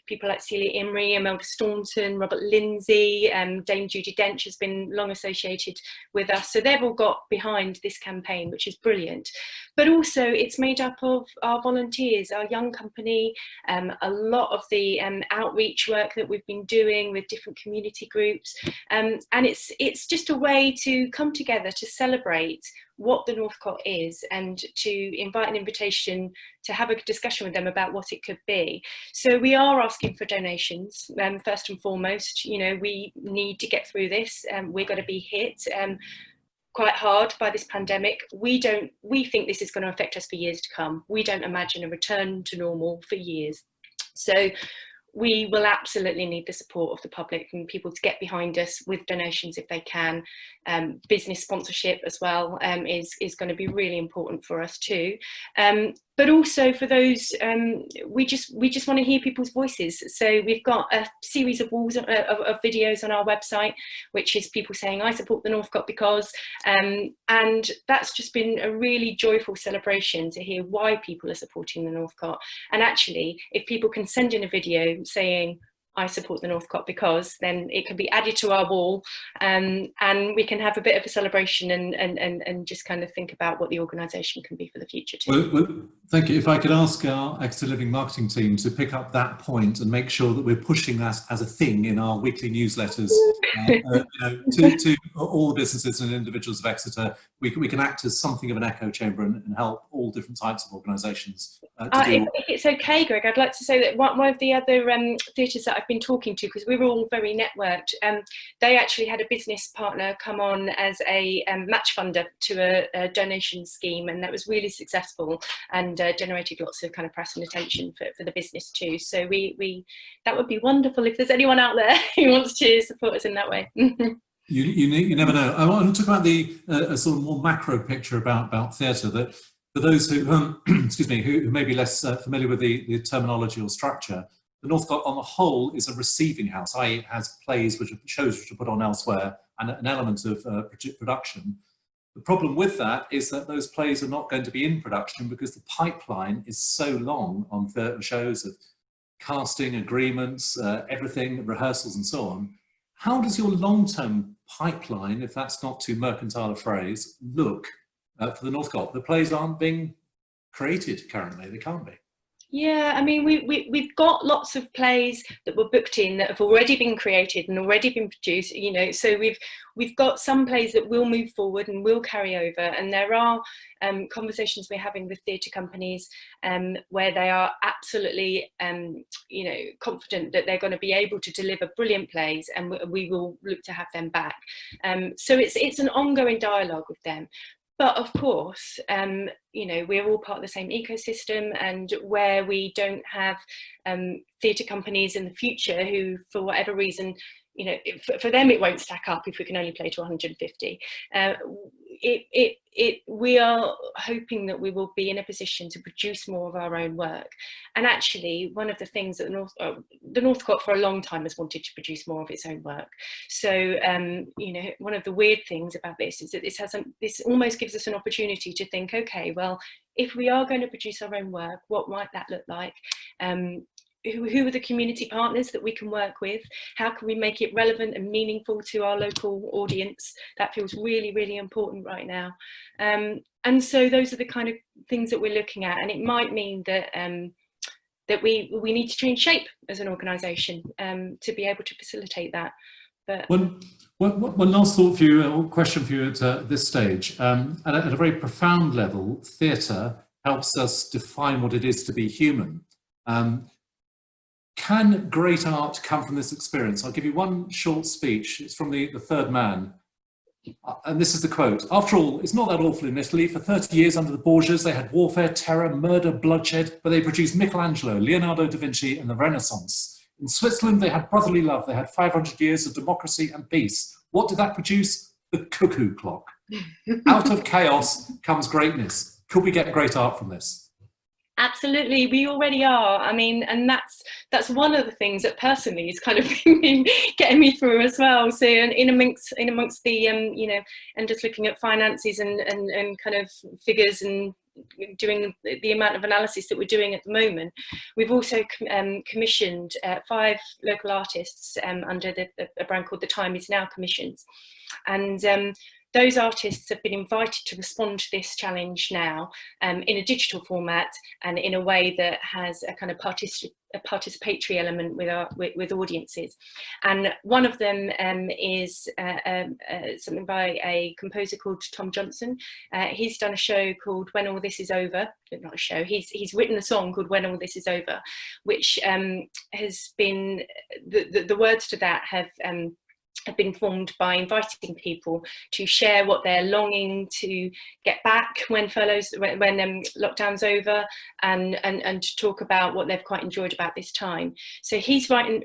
people like Celia Imrie, Imelda Staunton, Robert Lindsay, Dame Judi Dench has been long associated with us. So they've all got behind this campaign, which is brilliant. But also it's made up of our volunteers, our young company, a lot of the outreach work that we've been doing with different community groups. And it's just a way to come together to celebrate what the Northcott is and to invite an invitation to have a discussion with them about what it could be. So we are asking for donations, first and foremost. You know, we need to get through this. We're going to be hit quite hard by this pandemic. We think this is going to affect us for years to come. We don't imagine a return to normal for years. So we will absolutely need the support of the public and people to get behind us with donations if they can. Business sponsorship as well is going to be really important for us too. But also for those, we just want to hear people's voices. So we've got a series of walls of videos on our website, which is people saying, I support the Northcott because, and that's just been a really joyful celebration to hear why people are supporting the Northcott. And actually, if people can send in a video saying, I support the Northcott because, then it can be added to our wall, and we can have a bit of a celebration and just kind of think about what the organisation can be for the future too.
Well, thank you. If I could ask our Exeter Living marketing team to pick up that point and make sure that we're pushing that as a thing in our weekly newsletters to all the businesses and individuals of Exeter, we can act as something of an echo chamber and help all different types of organisations to do?
If it's okay, Greg, I'd like to say that one of the other theatres that I've been talking to, because we were all very networked, they actually had a business partner come on as a match funder to a donation scheme, and that was really successful and generated lots of kind of press and attention for the business too. So that would be wonderful if there's anyone out there who wants to support us in that way.
You never know. I want to talk about a sort of more macro picture about theatre. That for those who excuse me, who may be less familiar with the terminology or structure, the Northcott on the whole is a receiving house, i.e. it has shows which are put on elsewhere and an element of production. The problem with that is that those plays are not going to be in production because the pipeline is so long on theatre shows of casting, agreements, everything, rehearsals and so on. How does your long-term pipeline, if that's not too mercantile a phrase, look for the Northcott? The plays aren't being created currently, they can't be.
Yeah, I mean, we've got lots of plays that were booked in that have already been created and already been produced, you know, so we've got some plays that will move forward and will carry over, and there are conversations we're having with theatre companies where they are absolutely, you know, confident that they're going to be able to deliver brilliant plays, and we will look to have them back. So it's an ongoing dialogue with them. But of course, you know, we're all part of the same ecosystem, and where we don't have theatre companies in the future who, for whatever reason, you know, for them it won't stack up if we can only play to 150. We are hoping that we will be in a position to produce more of our own work. And actually, one of the things that the Northcott for a long time has wanted to produce more of its own work. So, you know, one of the weird things about this is that this almost gives us an opportunity to think, okay, well, if we are going to produce our own work, what might that look like? Who are the community partners that we can work with? How can we make it relevant and meaningful to our local audience? That feels really, really important right now. And so those are the kind of things that we're looking at. And it might mean that that we need to change shape as an organisation to be able to facilitate that. But one
last thought for you, or question for you at this stage. At a very profound level, theatre helps us define what it is to be human. Can great art come from this experience? I'll give you one short speech. It's from the Third Man. And this is the quote. After all, it's not that awful in Italy. For 30 years under the Borgias, they had warfare, terror, murder, bloodshed, but they produced Michelangelo, Leonardo da Vinci, and the Renaissance. In Switzerland, they had brotherly love. They had 500 years of democracy and peace. What did that produce? The cuckoo clock. Out of chaos comes greatness. Could we get great art from this?
Absolutely, we already are. I mean, and that's one of the things that personally is kind of been getting me through as well. So, in amongst the you know, and just looking at finances and kind of figures and doing the amount of analysis that we're doing at the moment, we've also commissioned 5 local artists under a brand called The Time Is Now Commissions, and those artists have been invited to respond to this challenge now in a digital format and in a way that has a kind of participatory element with audiences. And one of them is something by a composer called Tom Johnson. He's done a show called When All This Is Over. Not a show, he's written a song called When All This Is Over, which has been, the words to that have been formed by inviting people to share what they're longing to get back when lockdown's over, and to talk about what they've quite enjoyed about this time. So he's been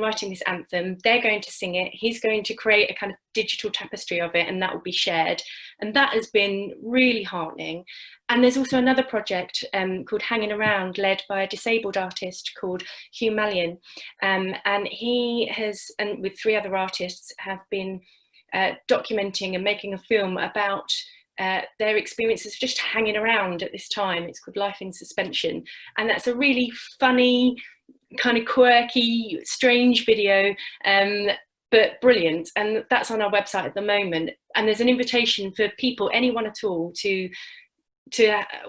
writing this anthem. They're going to sing it. He's going to create a kind of digital tapestry of it, and that will be shared. And that has been really heartening. And there's also another project called Hanging Around, led by a disabled artist called Hugh Mallion. And he has, and with 3 other artists, have been documenting and making a film about their experiences just hanging around at this time. It's called Life in Suspension. And that's a really funny, kind of quirky, strange video, but brilliant. And that's on our website at the moment. And there's an invitation for people, anyone at all, to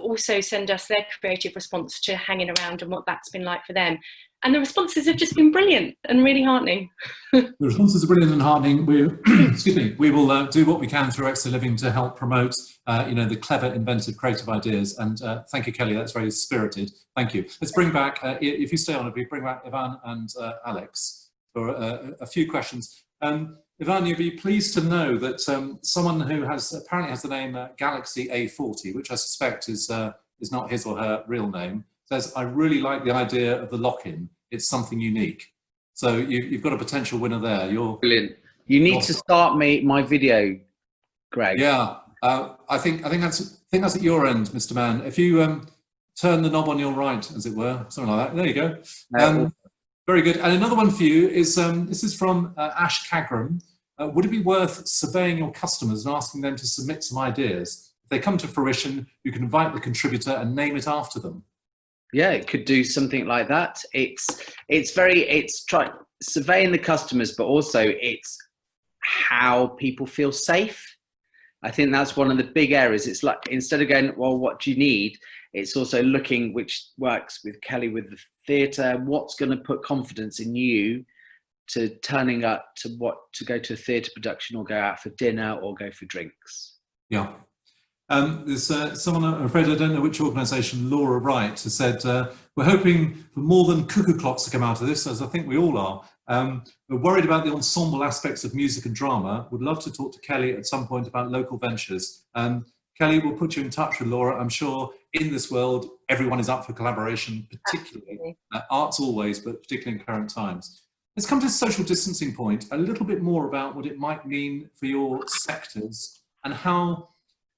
also send us their creative response to Hanging Around and what that's been like for them. And the responses have just been brilliant and really heartening.
The responses are brilliant and heartening. Excuse me. We will do what we can through Exeter Living to help promote, the clever, inventive, creative ideas. And thank you, Kelly. That's very spirited. Thank you. Let's bring back, if you stay on, we bring back Yvan and Alex for a few questions. Yvan, you'd be pleased to know that someone who apparently has the name Galaxy A40, which I suspect is not his or her real name, says, I really like the idea of the lock-in. It's something unique. So you've got a potential winner there. You're
brilliant. You need to start my video, Greg.
Yeah, I think that's at your end, Mr. Man. If you turn the knob on your right, as it were, something like that. There you go. Very good. And another one for you is this is from Ash Kagram. Would it be worth surveying your customers and asking them to submit some ideas? If they come to fruition, you can invite the contributor and name it after them.
Yeah, it could do something like that. It's surveying the customers, but also it's how people feel safe. I think that's one of the big areas. It's like, instead of going, well, what do you need? It's also looking, which works with Kelly with the theatre, what's going to put confidence in you to turning up to go to a theatre production or go out for dinner or go for drinks.
Yeah. There's someone, I'm afraid I don't know which organisation, Laura Wright, has said, we're hoping for more than cuckoo clocks to come out of this, as I think we all are. We're worried about the ensemble aspects of music and drama. Would love to talk to Kelly at some point about local ventures. Kelly, we'll put you in touch with Laura. I'm sure in this world, everyone is up for collaboration, particularly. Arts always, but particularly in current times. Let's come to the social distancing point, a little bit more about what it might mean for your sectors and how,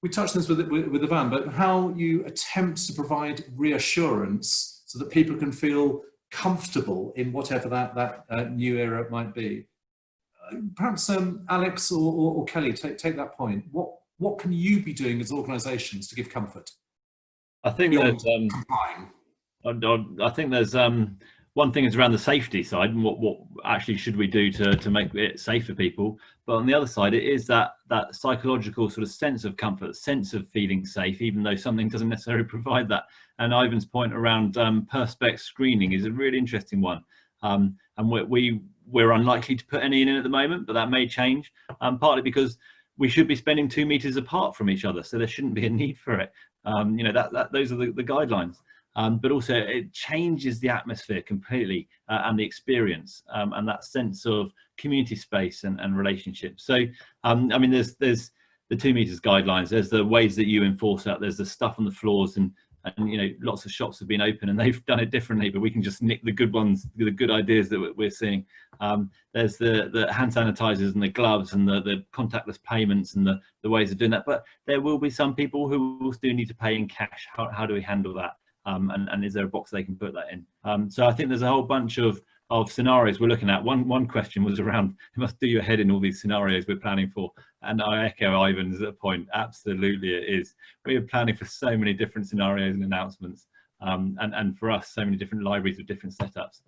we touched on this with Yvan, but how you attempt to provide reassurance so that people can feel comfortable in whatever that new era might be. Perhaps Alex or Kelly, take that point. What can you be doing as organisations to give comfort?
I think there's one thing is around the safety side and what actually should we do to make it safe for people. But on the other side, it is that psychological sort of sense of comfort, sense of feeling safe, even though something doesn't necessarily provide that. And Ivan's point around perspex screening is a really interesting one. And we're unlikely to put any in at the moment, but that may change, partly because we should be spending 2 meters apart from each other, so there shouldn't be a need for it. Those are the guidelines. But also it changes the atmosphere completely and the experience and that sense of community space and relationships. So, I mean, there's the 2 meters guidelines, there's the ways that you enforce that, there's the stuff on the floors and lots of shops have been open and they've done it differently, but we can just nick the good ones, the good ideas that we're seeing. There's the hand sanitizers and the gloves and the contactless payments and the ways of doing that. But there will be some people who will still need to pay in cash. How do we handle that? And is there a box they can put that in? So I think there's a whole bunch of scenarios we're looking at. One question was around, you must do your head in all these scenarios we're planning for. And I echo Ivan's point, absolutely it is. We are planning for so many different scenarios and announcements. And for us, so many different libraries with different setups.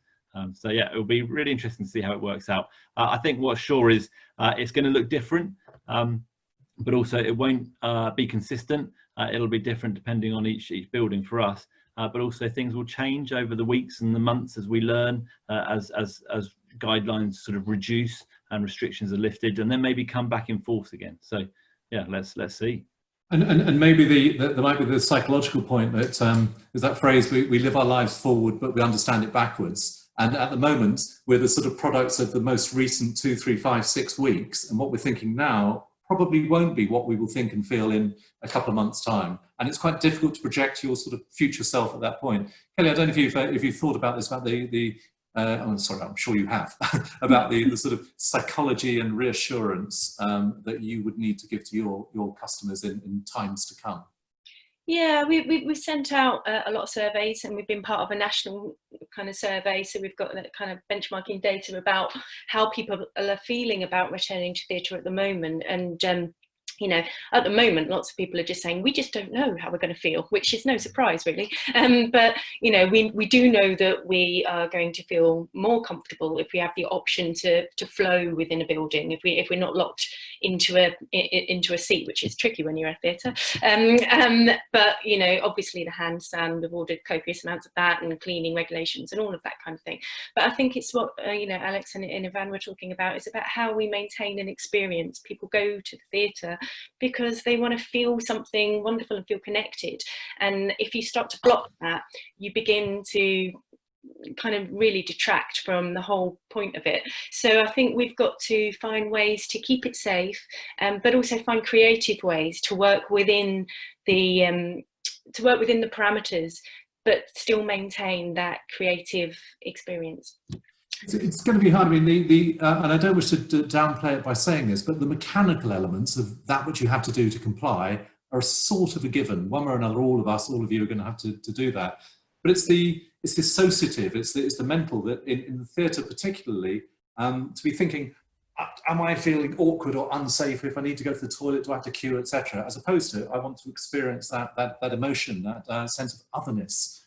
So yeah, it'll be really interesting to see how it works out. I think what's sure is it's going to look different, but also it won't be consistent. It'll be different depending on each building for us. But also things will change over the weeks and the months as we learn, as guidelines sort of reduce and restrictions are lifted, and then maybe come back in force again. So yeah, let's see.
And maybe there might be the psychological point that is that phrase, we live our lives forward, but we understand it backwards. And at the moment, we're the sort of products of the most recent 2, 3, 5, 6 weeks. And what we're thinking now probably won't be what we will think and feel in a couple of months' time. And it's quite difficult to project your sort of future self at that point. Kelly, I don't know if you've thought about this, about I'm sorry, I'm sure you have, about the sort of psychology and reassurance that you would need to give to your customers in times to come.
Yeah, we've sent out a lot of surveys, and we've been part of a national kind of survey. So we've got that kind of benchmarking data about how people are feeling about returning to theatre at the moment. And at the moment, lots of people are just saying, we just don't know how we're going to feel, which is no surprise, really. But, we do know that we are going to feel more comfortable if we have the option to flow within a building, if we're not locked into a seat, which is tricky when you're at theatre. But you know, obviously the handstand, we've ordered copious amounts of that, and cleaning regulations and all of that kind of thing. But I think it's what you know, Alex and Yvan were talking about. It's about how we maintain an experience. People go to the theatre because they want to feel something wonderful and feel connected. And if you start to block that, you begin to kind of really detract from the whole point of it. So I think we've got to find ways to keep it safe, but also find creative ways to work within the parameters, but still maintain that creative experience.
It's going to be hard. I mean, and I don't wish to downplay it by saying this, but the mechanical elements of that which you have to do to comply are sort of a given. One way or another, all of us, all of you are going to have to do that. But it's the associative, it's the mental, that in the theatre particularly, to be thinking, am I feeling awkward or unsafe if I need to go to the toilet, do I have to queue, etc., as opposed to I want to experience that emotion, that sense of otherness.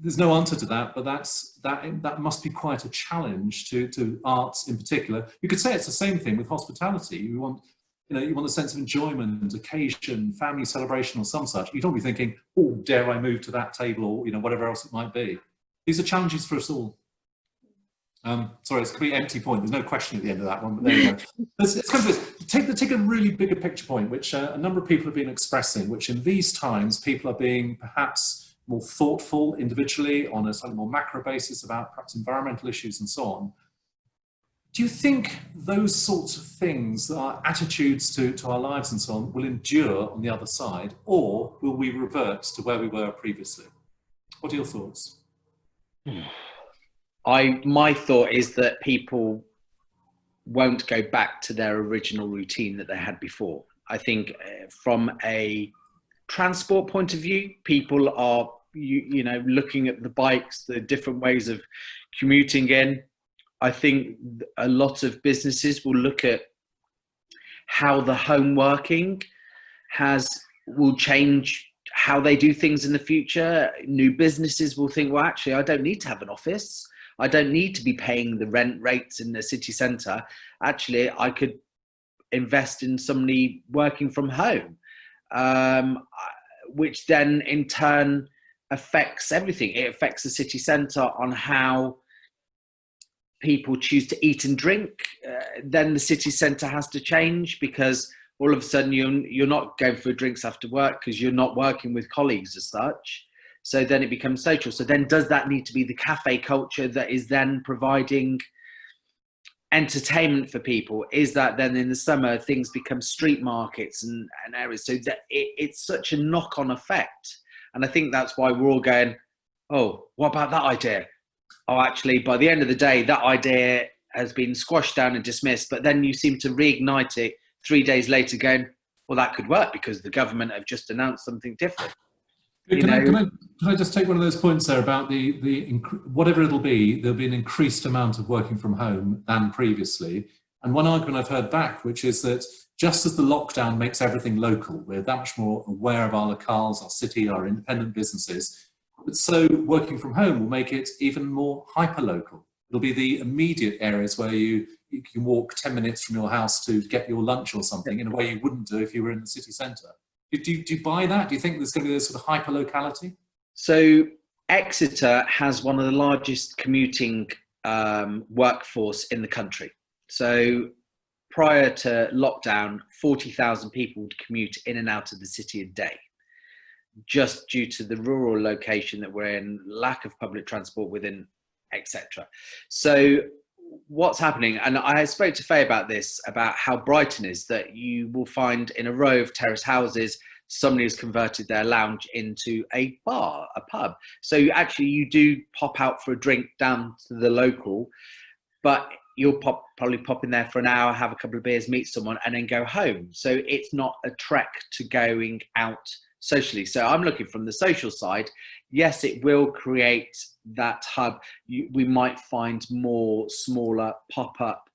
There's no answer to that, but that must be quite a challenge to arts in particular. You could say it's the same thing with hospitality. You want a sense of enjoyment, occasion, family celebration, or some such. You don't be thinking, oh, dare I move to that table, or whatever else it might be. These are challenges for us all. Sorry, it's a complete empty point. There's no question at the end of that one, but there you go. It's kind of take a really bigger picture point, which a number of people have been expressing, which in these times people are being perhaps more thoughtful individually on a slightly more macro basis about perhaps environmental issues and so on. Do you think those sorts of things, our attitudes to our lives and so on, will endure on the other side, or will we revert to where we were previously? What are your thoughts?
My thought is that people won't go back to their original routine that they had before. I think from a transport point of view, people are looking at the bikes, the different ways of commuting in. I think a lot of businesses will look at how the home working will change how they do things in the future. New businesses will think, well, actually, I don't need to have an office. I don't need to be paying the rent rates in the city centre. Actually, I could invest in somebody working from home, which then in turn affects everything. It affects the city centre on how people choose to eat and drink. Then the city centre has to change, because all of a sudden you're not going for drinks after work because you're not working with colleagues as such. So then it becomes social. So then does that need to be the cafe culture that is then providing entertainment for people? Is that then in the summer things become street markets and areas? So that it's such a knock-on effect. And I think that's why we're all going, oh, what about that idea? Oh, actually, by the end of the day, that idea has been squashed down and dismissed. But then you seem to reignite it 3 days later going, well, that could work because the government have just announced something different.
Can I just take one of those points there about whatever it'll be, there'll be an increased amount of working from home than previously. And one argument I've heard back, which is that just as the lockdown makes everything local, we're that much more aware of our locales, our city, our independent businesses. But so working from home will make it even more hyper-local. It'll be the immediate areas where you can walk 10 minutes from your house to get your lunch or something in a way you wouldn't do if you were in the city centre. Do you buy that? Do you think there's going to be this sort of hyper-locality?
So Exeter has one of the largest commuting workforce in the country. So prior to lockdown, 40,000 people would commute in and out of the city a day, just due to the rural location that we're in, lack of public transport within Exeter. So what's happening, and I spoke to Faye about this, about how Brighton is, that you will find in a row of terrace houses, somebody has converted their lounge into a bar, a pub. So you do pop out for a drink down to the local, but you'll probably pop in there for an hour, have a couple of beers, meet someone, and then go home. So it's not a trek to going out socially. So I'm looking from the social side. Yes, it will create that hub. We might find more smaller pop-up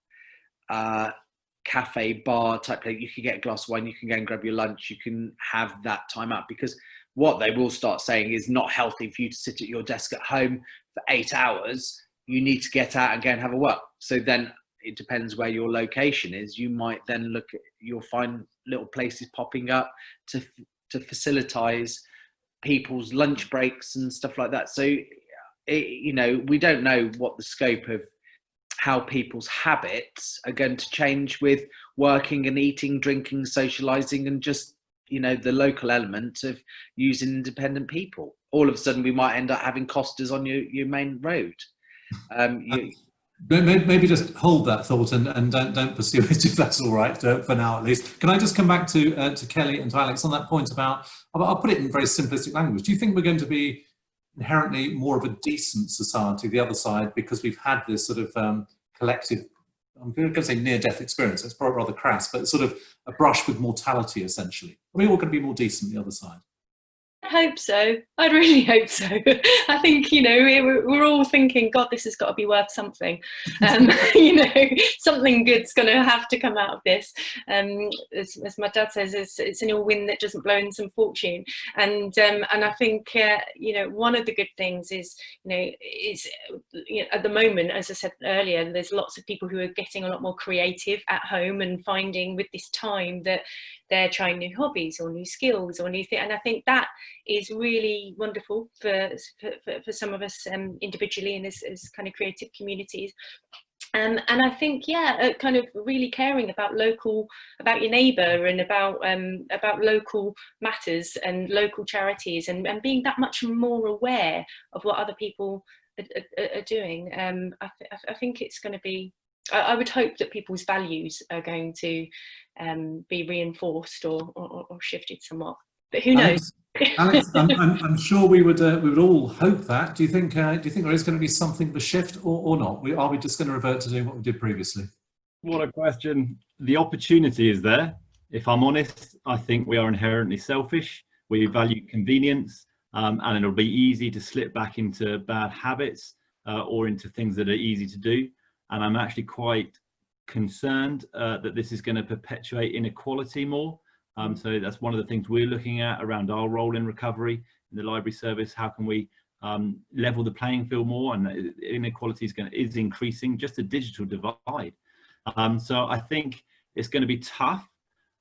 cafe, bar type place. You can get a glass of wine, you can go and grab your lunch, you can have that time out, because what they will start saying is not healthy for you to sit at your desk at home for 8 hours. You need to get out and go and have a work. So then it depends where your location is. You might then you'll find little places popping up to facilitate people's lunch breaks and stuff like that. So, you know, we don't know what the scope of how people's habits are going to change with working and eating, drinking, socializing, and just, you know, the local element of using independent people. All of a sudden, we might end up having Costas on your main road.
Maybe just hold that thought and don't pursue it, if that's all right, for now at least. Can I just come back to Kelly and to Alex on that point about, I'll put it in very simplistic language. Do you think we're going to be inherently more of a decent society, the other side, because we've had this sort of collective, I'm going to say near-death experience, that's probably rather crass, but sort of a brush with mortality, essentially? Are we all going to be more decent the other side?
I hope so. I'd really hope so. I think, you know, we're all thinking, God, this has got to be worth something. You know, something good's going to have to come out of this. As my dad says, it's an ill wind that doesn't blow in some fortune. And I think, you know, one of the good things is, you know, at the moment, as I said earlier, there's lots of people who are getting a lot more creative at home and finding with this time that they're trying new hobbies or new skills or new things. And I think that is really wonderful for some of us individually and as kind of creative communities. And I think, yeah, kind of really caring about your neighbour and about local matters and local charities and being that much more aware of what other people are doing. I think it's going to be, I would hope that people's values are going to be reinforced or shifted somewhat, but who knows?
Alex, I'm sure we would all hope that. Do you think there is going to be something of a shift or not? Are we just going to revert to doing what we did previously?
What a question. The opportunity is there. If I'm honest, I think we are inherently selfish. We value convenience, and it'll be easy to slip back into bad habits or into things that are easy to do. And I'm actually quite concerned that this is going to perpetuate inequality more. So that's one of the things we're looking at around our role in recovery in the library service. How can we level the playing field more? And inequality is increasing, just a digital divide. So I think it's going to be tough.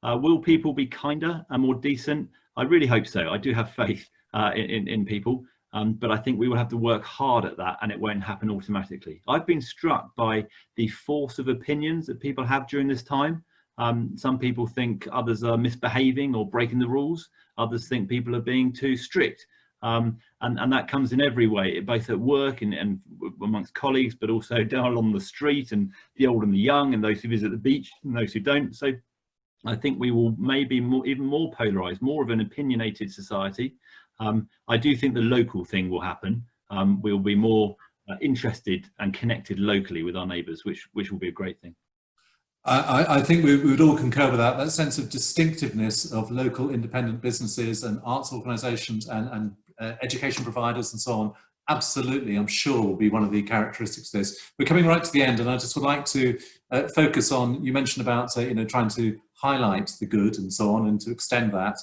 Will people be kinder and more decent? I really hope so. I do have faith in people. But I think we will have to work hard at that, and it won't happen automatically. I've been struck by the force of opinions that people have during this time. Some people think others are misbehaving or breaking the rules. Others think people are being too strict. And that comes in every way, both at work and amongst colleagues, but also down along the street, and the old and the young, and those who visit the beach and those who don't. So I think we will maybe even more polarized, more of an opinionated society. I do think the local thing will happen. We'll be more interested and connected locally with our neighbours, which will be a great thing.
I think we would all concur with that sense of distinctiveness of local independent businesses and arts organisations and education providers and so on. Absolutely, I'm sure will be one of the characteristics of this. We're coming right to the end, and I just would like to focus on, you mentioned about you know, trying to highlight the good and so on, and to extend that.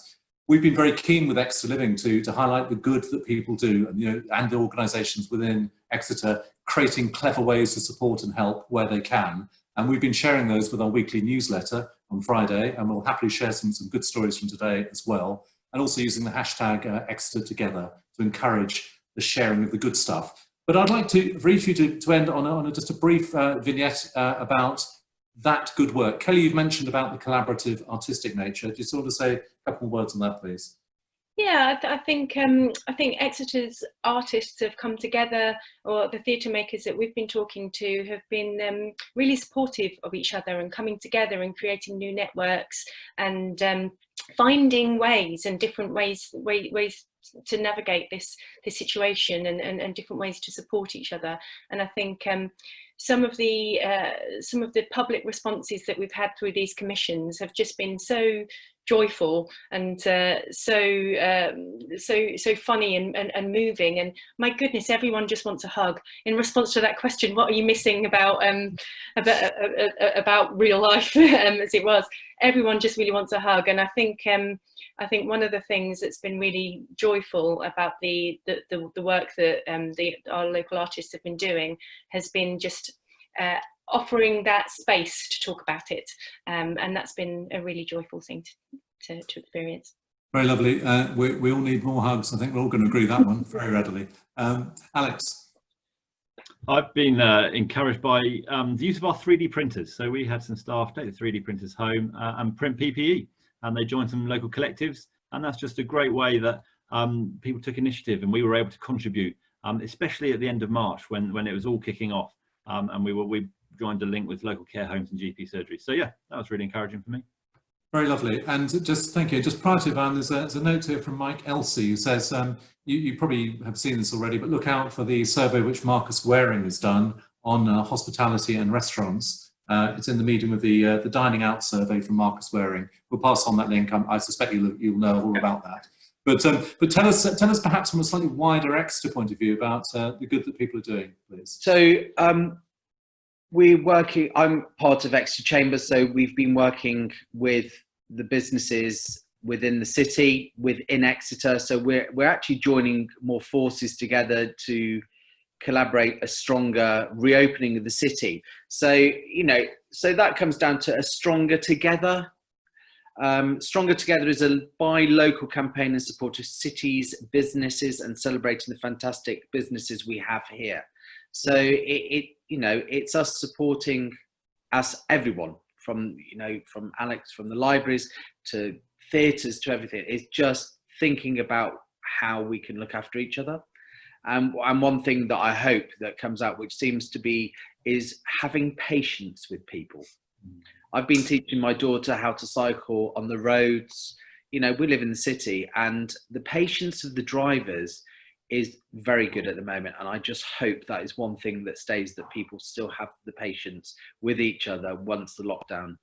We've been very keen with Exeter Living to highlight the good that people do, and, you know, and the organisations within Exeter creating clever ways to support and help where they can. And we've been sharing those with our weekly newsletter on Friday, and we'll happily share some good stories from today as well. And also using the hashtag Exeter Together to encourage the sharing of the good stuff. But I'd like for each of you to end on just a brief vignette about that good work. Kelly, you've mentioned about the collaborative artistic nature. Do you sort of say a couple of words on that, please?
Yeah, I think Exeter's artists have come together, or the theatre makers that we've been talking to have been really supportive of each other and coming together and creating new networks and finding ways and different ways to navigate this situation and different ways to support each other. And I think some of the public responses that we've had through these commissions have just been so joyful and so funny and moving, and my goodness, everyone just wants a hug in response to that question, what are you missing about real life, as it was. Everyone just really wants a hug. And I think one of the things that's been really joyful about the work that our local artists have been doing has been just offering that space to talk about it, and that's been a really joyful thing to experience.
Very lovely. We all need more hugs. I think we're all going to agree that one very readily. Alex.
I've been encouraged by the use of our 3D printers. So we had some staff take the 3D printers home and print PPE, and they joined some local collectives. And that's just a great way that people took initiative, and we were able to contribute, especially at the end of March when it was all kicking off. And we joined a link with local care homes and GP surgeries. So yeah, that was really encouraging for me.
Very lovely. And just thank you. Just prior to Yvan, there's a note here from Mike Elsey who says, you probably have seen this already, but look out for the survey which Marcus Waring has done on hospitality and restaurants. It's in the medium of the dining out survey from Marcus Waring. We'll pass on that link. I suspect you'll know all about that. But tell us perhaps from a slightly wider Exeter point of view about the good that people are doing, please.
So we're working, I'm part of Exeter Chambers, so we've been working with the businesses within the city, within Exeter. So we're actually joining more forces together to collaborate a stronger reopening of the city. So, so that comes down to a Stronger Together. Stronger Together is a buy local campaign in support of cities, businesses, and celebrating the fantastic businesses we have here. So it's us supporting us, everyone, from Alex, from the libraries to theatres to everything. It's just thinking about how we can look after each other. And one thing that I hope that comes out, which seems to be, is having patience with people. I've been teaching my daughter how to cycle on the roads. We live in the city, and the patience of the drivers is very good at the moment. And I just hope that is one thing that stays, that people still have the patience with each other once the lockdown.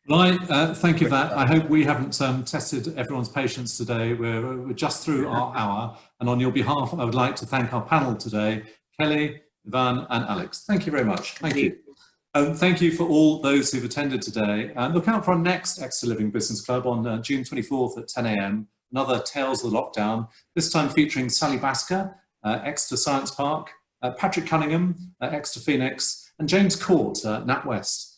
Well, thank you for that. I hope we haven't tested everyone's patience today. We're just through our hour. And on your behalf, I would like to thank our panel today, Kelly, Yvan and Alex. Thank you very much. Thank you. Thank you for all those who've attended today. Look out for our next Exeter Living Business Club on June 24th at 10 a.m. Another Tales of the Lockdown, this time featuring Sally Basker, Exeter Science Park, Patrick Cunningham, Exeter Phoenix, and James Court, NatWest.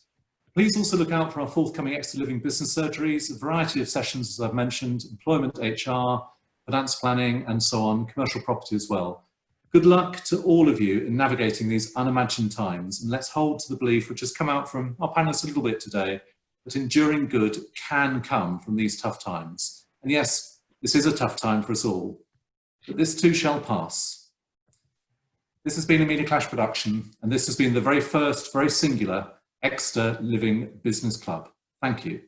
Please also look out for our forthcoming Exeter Living Business Surgeries, a variety of sessions, as I've mentioned, employment, HR, finance planning, and so on, commercial property as well. Good luck to all of you in navigating these unimagined times, and let's hold to the belief which has come out from our panelists a little bit today, that enduring good can come from these tough times. And yes, this is a tough time for us all, but this too shall pass. This has been a Media Clash production, and this has been the very first, very singular Exeter Living Business Club. Thank you.